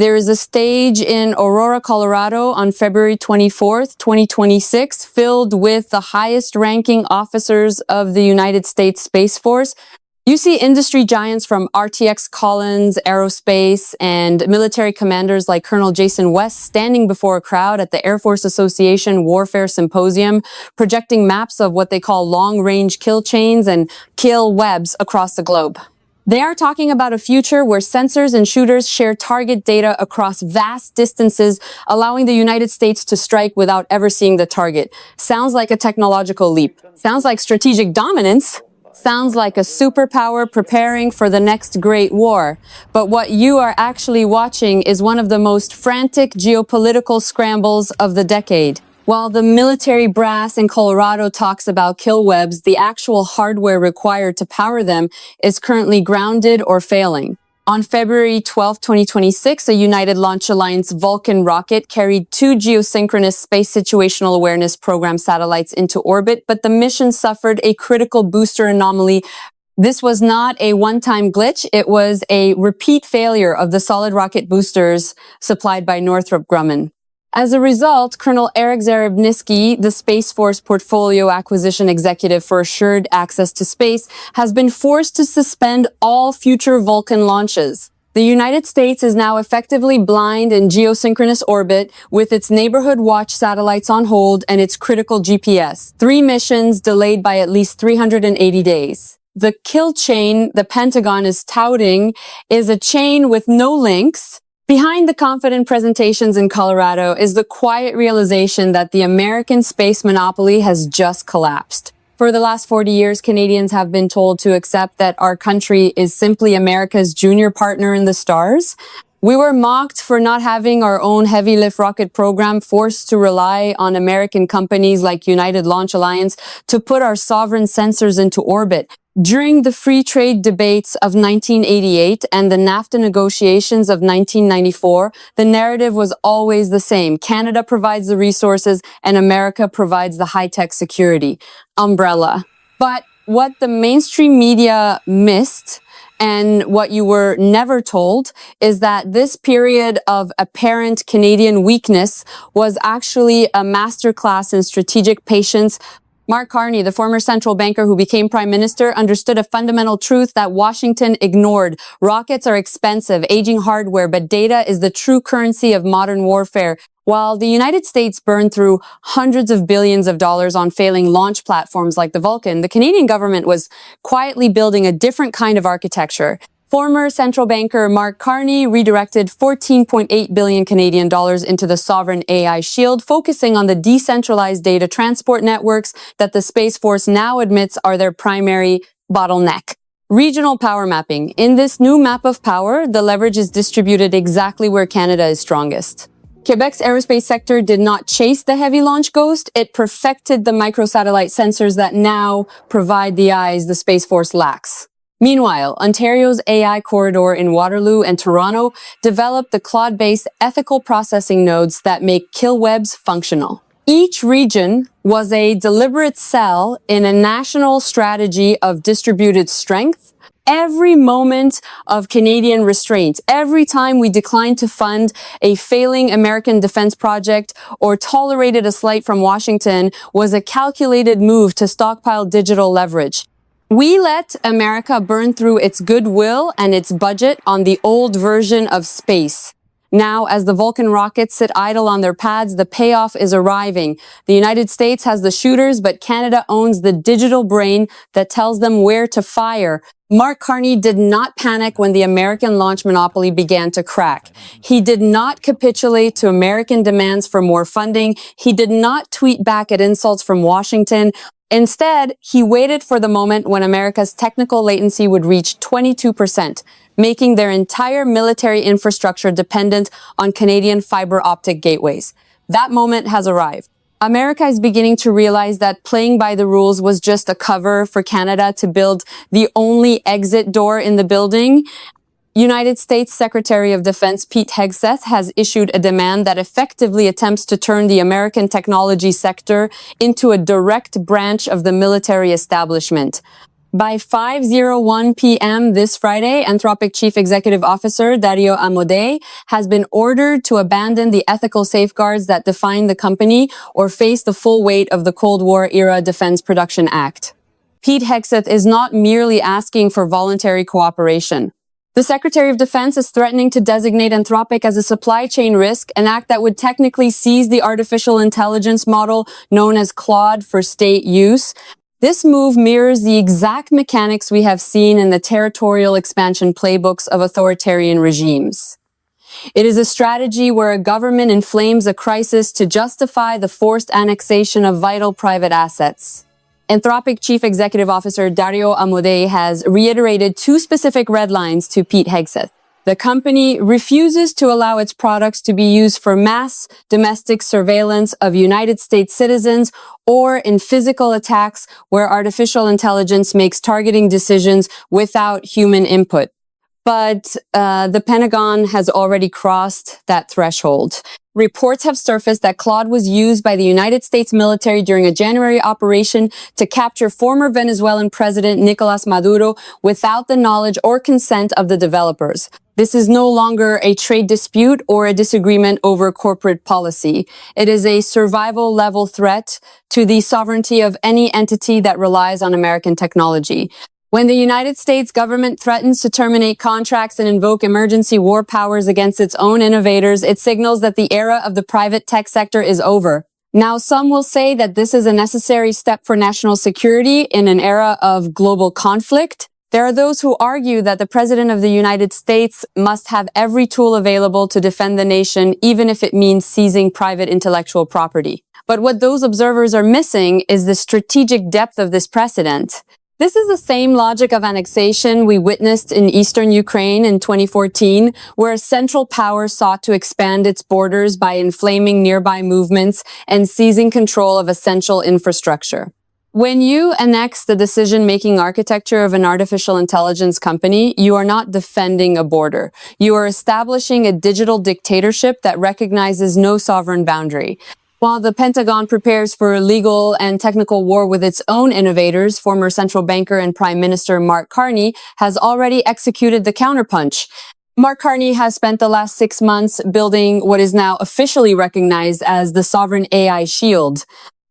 There is a stage in Aurora, Colorado on February 24th, 2026, filled with the highest-ranking officers of the United States Space Force. You see industry giants from RTX Collins Aerospace and military commanders like Colonel Jason West standing before a crowd at the Air Force Association Warfare Symposium, projecting maps of what they call long-range kill chains and kill webs across the globe. They are talking about a future where sensors and shooters share target data across vast distances, allowing the United States to strike without ever seeing the target. Sounds like a technological leap. Sounds like strategic dominance. Sounds like a superpower preparing for the next great war. But what you are actually watching is one of the most frantic geopolitical scrambles of the decade. While the military brass in Colorado talks about kill webs, the actual hardware required to power them is currently grounded or failing. On February 12, 2026, a United Launch Alliance Vulcan rocket carried 2 geosynchronous Space Situational Awareness Program satellites into orbit, but the mission suffered a critical booster anomaly. This was not a one-time glitch. It was a repeat failure of the solid rocket boosters supplied by Northrop Grumman. As a result, Colonel Eric Zarybniski, the Space Force Portfolio Acquisition Executive for Assured Access to Space, has been forced to suspend all future Vulcan launches. The United States is now effectively blind in geosynchronous orbit with its Neighborhood Watch satellites on hold and its critical GPS. 3 missions delayed by at least 380 days. The kill chain the Pentagon is touting is a chain with no links. Behind the confident presentations in Colorado is the quiet realization that the American space monopoly has just collapsed. For the last 40 years, Canadians have been told to accept that our country is simply America's junior partner in the stars. We were mocked for not having our own heavy lift rocket program, forced to rely on American companies like United Launch Alliance to put our sovereign sensors into orbit. During the free trade debates of 1988 and the NAFTA negotiations of 1994, the narrative was always the same. Canada provides the resources and America provides the high-tech security umbrella. But what the mainstream media missed and what you were never told is that this period of apparent Canadian weakness was actually a masterclass in strategic patience. Mark Carney, the former central banker who became prime minister, understood a fundamental truth that Washington ignored. Rockets are expensive, aging hardware, but data is the true currency of modern warfare. While the United States burned through hundreds of billions of dollars on failing launch platforms like the Vulcan, the Canadian government was quietly building a different kind of architecture. Former central banker Mark Carney redirected 14.8 billion Canadian dollars into the sovereign AI shield, focusing on the decentralized data transport networks that the Space Force now admits are their primary bottleneck. Regional power mapping. In this new map of power, the leverage is distributed exactly where Canada is strongest. Quebec's aerospace sector did not chase the heavy launch ghost. It perfected the microsatellite sensors that now provide the eyes the Space Force lacks. Meanwhile, Ontario's AI corridor in Waterloo and Toronto developed the cloud-based ethical processing nodes that make kill webs functional. Each region was a deliberate cell in a national strategy of distributed strength. Every moment of Canadian restraint, every time we declined to fund a failing American defense project or tolerated a slight from Washington, was a calculated move to stockpile digital leverage. We let America burn through its goodwill and its budget on the old version of space. Now, as the Vulcan rockets sit idle on their pads, the payoff is arriving. The United States has the shooters, but Canada owns the digital brain that tells them where to fire. Mark Carney did not panic when the American launch monopoly began to crack. He did not capitulate to American demands for more funding. He did not tweet back at insults from Washington. Instead, he waited for the moment when America's technical latency would reach 22%, making their entire military infrastructure dependent on Canadian fiber optic gateways. That moment has arrived. America is beginning to realize that playing by the rules was just a cover for Canada to build the only exit door in the building. United States Secretary of Defense Pete Hegseth has issued a demand that effectively attempts to turn the American technology sector into a direct branch of the military establishment. By 5:01 p.m. this Friday, Anthropic Chief Executive Officer Dario Amodei has been ordered to abandon the ethical safeguards that define the company or face the full weight of the Cold War-era Defense Production Act. Pete Hegseth is not merely asking for voluntary cooperation. The Secretary of Defense is threatening to designate Anthropic as a supply chain risk, an act that would technically seize the artificial intelligence model known as Claude for state use. This move mirrors the exact mechanics we have seen in the territorial expansion playbooks of authoritarian regimes. It is a strategy where a government inflames a crisis to justify the forced annexation of vital private assets. Anthropic Chief Executive Officer Dario Amodei has reiterated two specific red lines to Pete Hegseth. The company refuses to allow its products to be used for mass domestic surveillance of United States citizens or in physical attacks where artificial intelligence makes targeting decisions without human input. But the Pentagon has already crossed that threshold. Reports have surfaced that Claude was used by the United States military during a January operation to capture former Venezuelan President Nicolas Maduro without the knowledge or consent of the developers. This is no longer a trade dispute or a disagreement over corporate policy. It is a survival-level threat to the sovereignty of any entity that relies on American technology. When the United States government threatens to terminate contracts and invoke emergency war powers against its own innovators, it signals that the era of the private tech sector is over. Now, some will say that this is a necessary step for national security in an era of global conflict. There are those who argue that the President of the United States must have every tool available to defend the nation, even if it means seizing private intellectual property. But what those observers are missing is the strategic depth of this precedent. This is the same logic of annexation we witnessed in eastern Ukraine in 2014, where a central power sought to expand its borders by inflaming nearby movements and seizing control of essential infrastructure. When you annex the decision-making architecture of an artificial intelligence company, you are not defending a border. You are establishing a digital dictatorship that recognizes no sovereign boundary. While the Pentagon prepares for a legal and technical war with its own innovators, former central banker and Prime Minister Mark Carney has already executed the counterpunch. Mark Carney has spent the last 6 months building what is now officially recognized as the Sovereign AI Shield.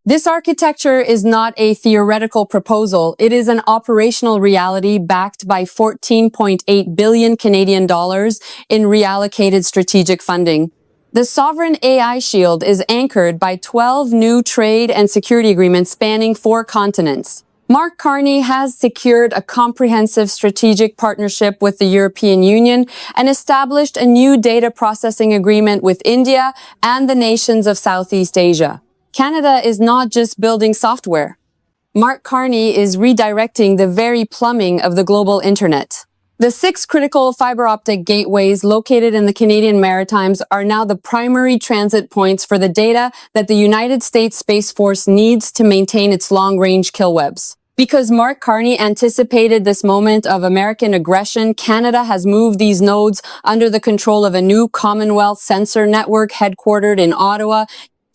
This architecture is not a theoretical proposal. It is an operational reality backed by 14.8 billion Canadian dollars in reallocated strategic funding. The Sovereign AI Shield is anchored by 12 new trade and security agreements spanning 4 continents. Mark Carney has secured a comprehensive strategic partnership with the European Union and established a new data processing agreement with India and the nations of Southeast Asia. Canada is not just building software. Mark Carney is redirecting the very plumbing of the global internet. The 6 critical fiber optic gateways located in the Canadian Maritimes are now the primary transit points for the data that the United States Space Force needs to maintain its long-range kill webs. Because Mark Carney anticipated this moment of American aggression, Canada has moved these nodes under the control of a new Commonwealth sensor network headquartered in Ottawa.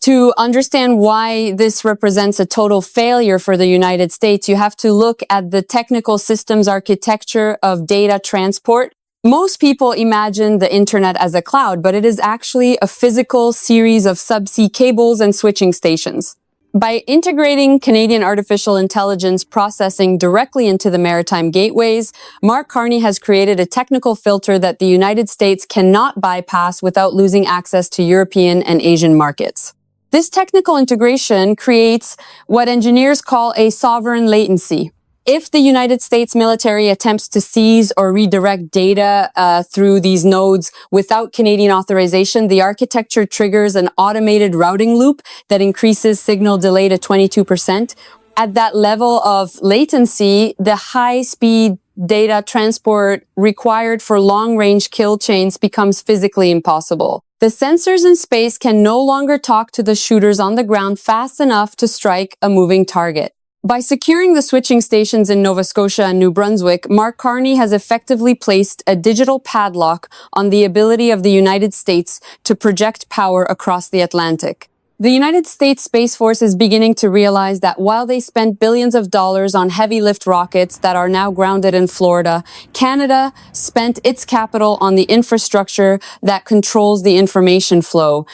To understand why this represents a total failure for the United States, you have to look at the technical systems architecture of data transport. Most people imagine the internet as a cloud, but it is actually a physical series of subsea cables and switching stations. By integrating Canadian artificial intelligence processing directly into the maritime gateways, Mark Carney has created a technical filter that the United States cannot bypass without losing access to European and Asian markets. This technical integration creates what engineers call a sovereign latency. If the United States military attempts to seize or redirect data through these nodes without Canadian authorization, the architecture triggers an automated routing loop that increases signal delay to 22%. At that level of latency, the high-speed data transport required for long-range kill chains becomes physically impossible. The sensors in space can no longer talk to the shooters on the ground fast enough to strike a moving target. By securing the switching stations in Nova Scotia and New Brunswick, Mark Carney has effectively placed a digital padlock on the ability of the United States to project power across the Atlantic. The United States Space Force is beginning to realize that while they spent billions of dollars on heavy lift rockets that are now grounded in Florida, Canada spent its capital on the infrastructure that controls the information flow.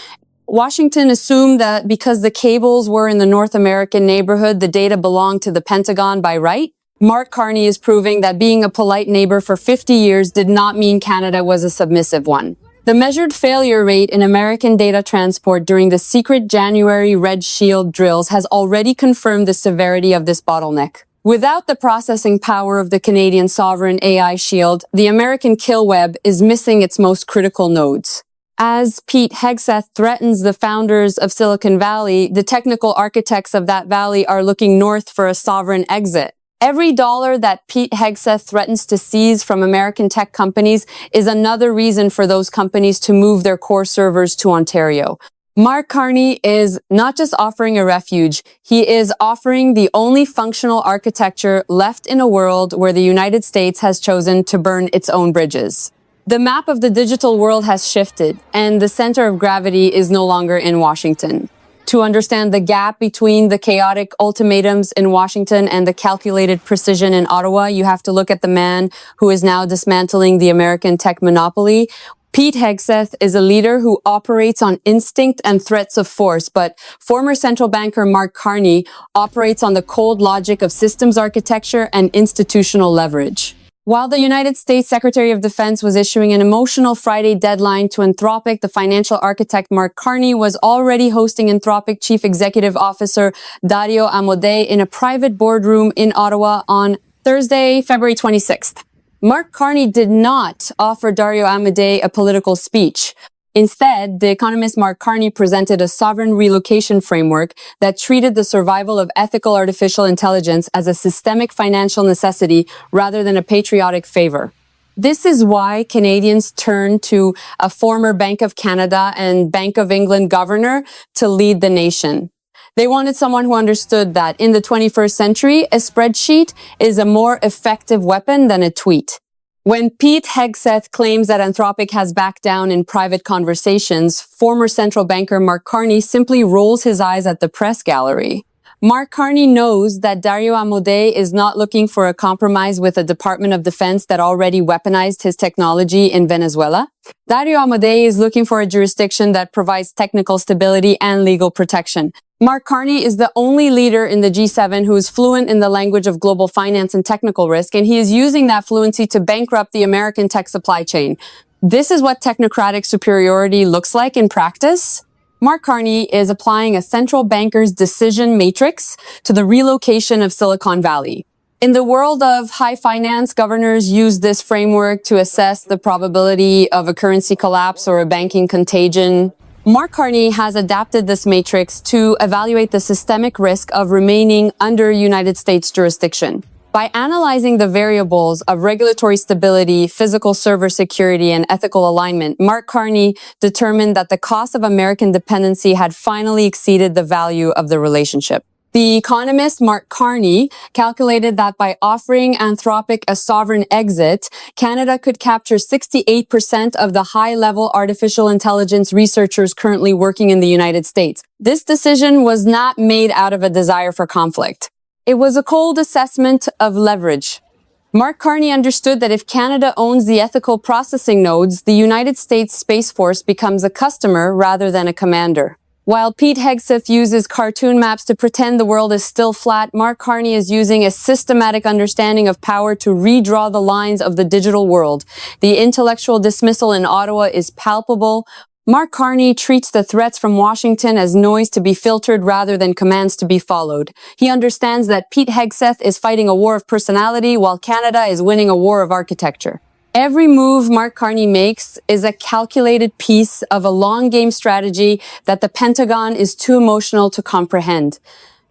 Washington assumed that because the cables were in the North American neighborhood, the data belonged to the Pentagon by right. Mark Carney is proving that being a polite neighbor for 50 years did not mean Canada was a submissive one. The measured failure rate in American data transport during the secret January Red Shield drills has already confirmed the severity of this bottleneck. Without the processing power of the Canadian sovereign AI shield, the American kill web is missing its most critical nodes. As Pete Hegseth threatens the founders of Silicon Valley, the technical architects of that valley are looking north for a sovereign exit. Every dollar that Pete Hegseth threatens to seize from American tech companies is another reason for those companies to move their core servers to Ontario. Mark Carney is not just offering a refuge, he is offering the only functional architecture left in a world where the United States has chosen to burn its own bridges. The map of the digital world has shifted, and the center of gravity is no longer in Washington. To understand the gap between the chaotic ultimatums in Washington and the calculated precision in Ottawa, you have to look at the man who is now dismantling the American tech monopoly. Pete Hegseth is a leader who operates on instinct and threats of force, but former central banker Mark Carney operates on the cold logic of systems architecture and institutional leverage. While the United States Secretary of Defense was issuing an emotional Friday deadline to Anthropic, the financial architect Mark Carney was already hosting Anthropic Chief Executive Officer Dario Amodei in a private boardroom in Ottawa on Thursday, February 26th. Mark Carney did not offer Dario Amodei a political speech. Instead, the economist Mark Carney presented a sovereign relocation framework that treated the survival of ethical artificial intelligence as a systemic financial necessity rather than a patriotic favor. This is why Canadians turn to a former Bank of Canada and Bank of England governor to lead the nation. They wanted someone who understood that in the 21st century, a spreadsheet is a more effective weapon than a tweet. When Pete Hegseth claims that Anthropic has backed down in private conversations, former central banker Mark Carney simply rolls his eyes at the press gallery. Mark Carney knows that Dario Amodei is not looking for a compromise with a Department of Defense that already weaponized his technology in Venezuela. Dario Amodei is looking for a jurisdiction that provides technical stability and legal protection. Mark Carney is the only leader in the G7 who is fluent in the language of global finance and technical risk, and he is using that fluency to bankrupt the American tech supply chain. This is what technocratic superiority looks like in practice. Mark Carney is applying a central banker's decision matrix to the relocation of Silicon Valley. In the world of high finance, governors use this framework to assess the probability of a currency collapse or a banking contagion. Mark Carney has adapted this matrix to evaluate the systemic risk of remaining under United States jurisdiction. By analyzing the variables of regulatory stability, physical server security, and ethical alignment, Mark Carney determined that the cost of American dependency had finally exceeded the value of the relationship. The economist Mark Carney calculated that by offering Anthropic a sovereign exit, Canada could capture 68% of the high-level artificial intelligence researchers currently working in the United States. This decision was not made out of a desire for conflict. It was a cold assessment of leverage. Mark Carney understood that if Canada owns the ethical processing nodes, the United States Space Force becomes a customer rather than a commander. While Pete Hegseth uses cartoon maps to pretend the world is still flat, Mark Carney is using a systematic understanding of power to redraw the lines of the digital world. The intellectual dismissal in Ottawa is palpable. Mark Carney treats the threats from Washington as noise to be filtered rather than commands to be followed. He understands that Pete Hegseth is fighting a war of personality while Canada is winning a war of architecture. Every move Mark Carney makes is a calculated piece of a long game strategy that the Pentagon is too emotional to comprehend.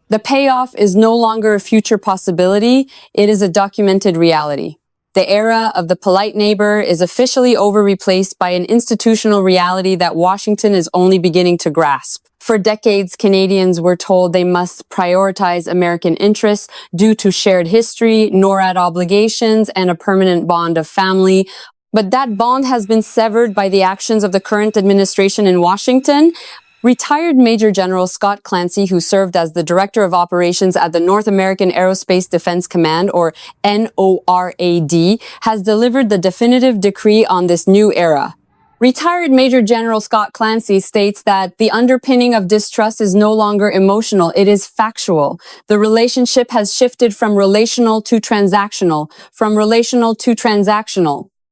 The payoff is no longer a future possibility, it is a documented reality. The era of the polite neighbor is officially replaced by an institutional reality that Washington is only beginning to grasp. For decades, Canadians were told they must prioritize American interests due to shared history, NORAD obligations, and a permanent bond of family. But that bond has been severed by the actions of the current administration in Washington. Retired Major General Scott Clancy, who served as the Director of Operations at the North American Aerospace Defense Command, or NORAD, has delivered the definitive decree on this new era. Retired Major General Scott Clancy states that the underpinning of distrust is no longer emotional, it is factual. The relationship has shifted from relational to transactional,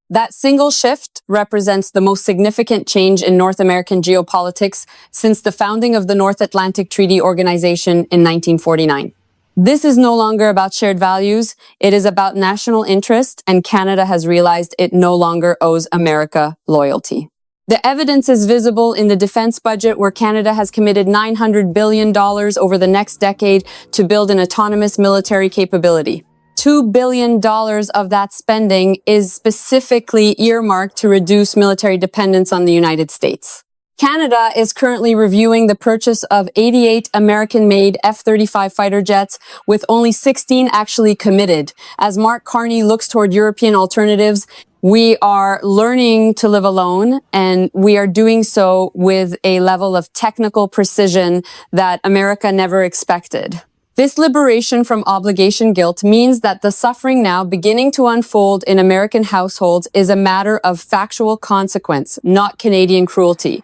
That single shift represents the most significant change in North American geopolitics since the founding of the North Atlantic Treaty Organization in 1949. This is no longer about shared values, it is about national interest, and Canada has realized it no longer owes America loyalty. The evidence is visible in the defense budget, where Canada has committed $900 billion over the next decade to build an autonomous military capability. $2 billion of that spending is specifically earmarked to reduce military dependence on the United States. Canada is currently reviewing the purchase of 88 American-made F-35 fighter jets, with only 16 actually committed. As Mark Carney looks toward European alternatives, we are learning to live alone, and we are doing so with a level of technical precision that America never expected. This liberation from obligation guilt means that the suffering now beginning to unfold in American households is a matter of factual consequence, not Canadian cruelty.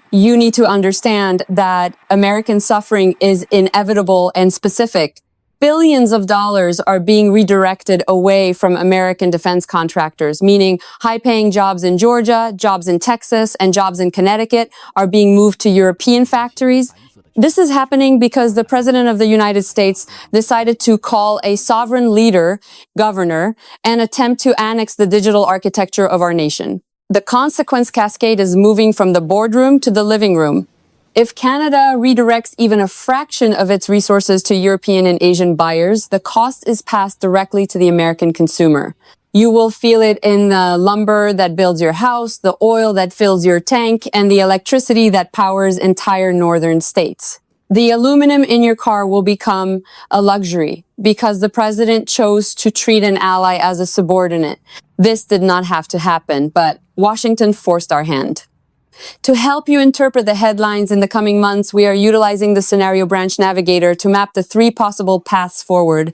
You need to understand that American suffering is inevitable and specific. Billions of dollars are being redirected away from American defense contractors, meaning high-paying jobs in Georgia, jobs in Texas, and jobs in Connecticut are being moved to European factories. This is happening because the President of the United States decided to call a sovereign leader, governor, and attempt to annex the digital architecture of our nation. The consequence cascade is moving from the boardroom to the living room. If Canada redirects even a fraction of its resources to European and Asian buyers, the cost is passed directly to the American consumer. You will feel it in the lumber that builds your house, the oil that fills your tank, and the electricity that powers entire northern states. The aluminum in your car will become a luxury because the president chose to treat an ally as a subordinate. This did not have to happen, but Washington forced our hand. To help you interpret the headlines in the coming months, we are utilizing the Scenario Branch Navigator to map the 3 possible paths forward.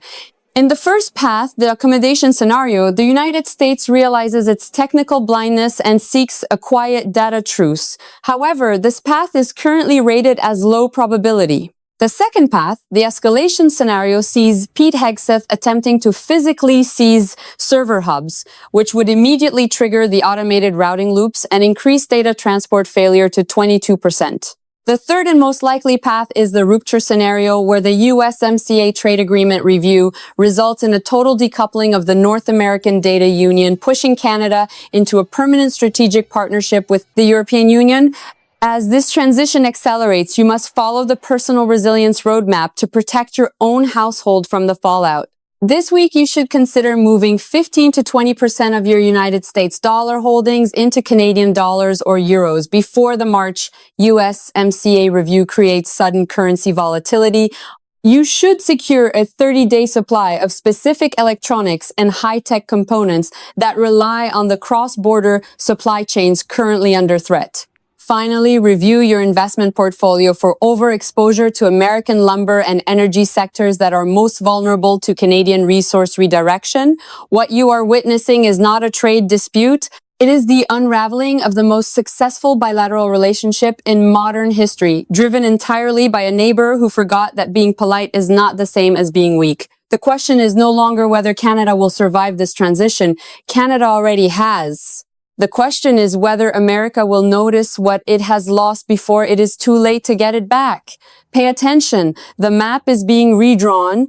In the first path, the accommodation scenario, the United States realizes its technical blindness and seeks a quiet data truce. However, this path is currently rated as low probability. The second path, the escalation scenario, sees Pete Hegseth attempting to physically seize server hubs, which would immediately trigger the automated routing loops and increase data transport failure to 22%. The third and most likely path is the rupture scenario, where the USMCA trade agreement review results in a total decoupling of the North American Data Union, pushing Canada into a permanent strategic partnership with the European Union. As this transition accelerates, you must follow the personal resilience roadmap to protect your own household from the fallout. This week, you should consider moving 15 to 20% of your United States dollar holdings into Canadian dollars or euros before the March USMCA review creates sudden currency volatility. You should secure a 30-day supply of specific electronics and high-tech components that rely on the cross-border supply chains currently under threat. Finally, review your investment portfolio for overexposure to American lumber and energy sectors that are most vulnerable to Canadian resource redirection. What you are witnessing is not a trade dispute. It is the unraveling of the most successful bilateral relationship in modern history, driven entirely by a neighbor who forgot that being polite is not the same as being weak. The question is no longer whether Canada will survive this transition. Canada already has. The question is whether America will notice what it has lost before it is too late to get it back. Pay attention. The map is being redrawn.